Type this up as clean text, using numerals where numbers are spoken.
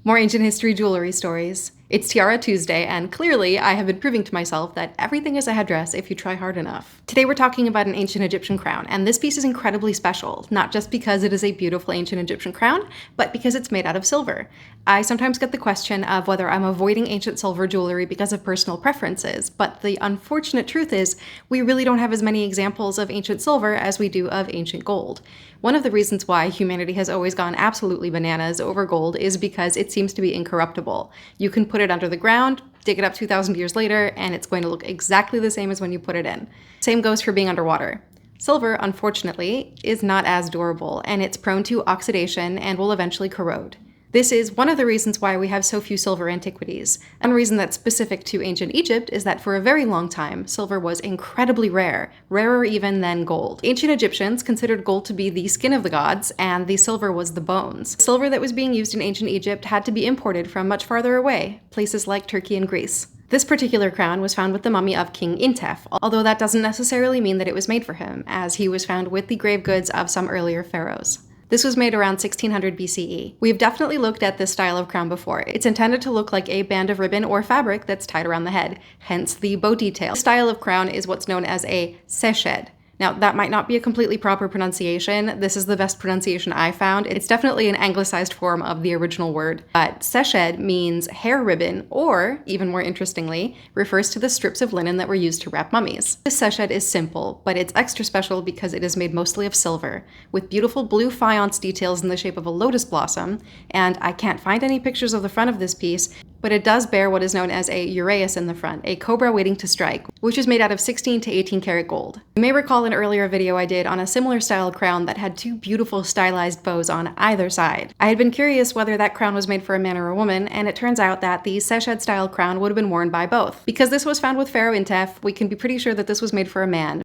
More ancient history jewelry stories. It's Tiara Tuesday, and clearly I have been proving to myself that everything is a headdress if you try hard enough. Today we're talking about an ancient Egyptian crown, and this piece is incredibly special, not just because it is a beautiful ancient Egyptian crown, but because it's made out of silver. I sometimes get the question of whether I'm avoiding ancient silver jewelry because of personal preferences, but the unfortunate truth is we really don't have as many examples of ancient silver as we do of ancient gold. One of the reasons why humanity has always gone absolutely bananas over gold is because it seems to be incorruptible. You can put it under the ground, dig it up 2,000 years later, and it's going to look exactly the same as when you put it in. Same goes for being underwater. Silver, unfortunately, is not as durable, and it's prone to oxidation and will eventually corrode. This is one of the reasons why we have so few silver antiquities. One reason that's specific to ancient Egypt is that for a very long time, silver was incredibly rare, rarer even than gold. Ancient Egyptians considered gold to be the skin of the gods, and the silver was the bones. Silver that was being used in ancient Egypt had to be imported from much farther away, places like Turkey and Greece. This particular crown was found with the mummy of King Hetepheres, although that doesn't necessarily mean that it was made for him, as he was found with the grave goods of some earlier pharaohs. This was made around 1600 BCE. We've definitely looked at this style of crown before. It's intended to look like a band of ribbon or fabric that's tied around the head, hence the bow detail. This style of crown is what's known as a seshed. Now, that might not be a completely proper pronunciation. This is the best pronunciation I found. It's definitely an anglicized form of the original word. But seshed means hair ribbon, or, even more interestingly, refers to the strips of linen that were used to wrap mummies. This seshed is simple, but it's extra special because it is made mostly of silver, with beautiful blue faience details in the shape of a lotus blossom, and I can't find any pictures of the front of this piece, but it does bear what is known as a uraeus in the front, a cobra waiting to strike, which is made out of 16 to 18 karat gold. You may recall an earlier video I did on a similar style crown that had two beautiful stylized bows on either side. I had been curious whether that crown was made for a man or a woman, and it turns out that the seshed style crown would have been worn by both. Because this was found with Pharaoh Hetepheres, we can be pretty sure that this was made for a man,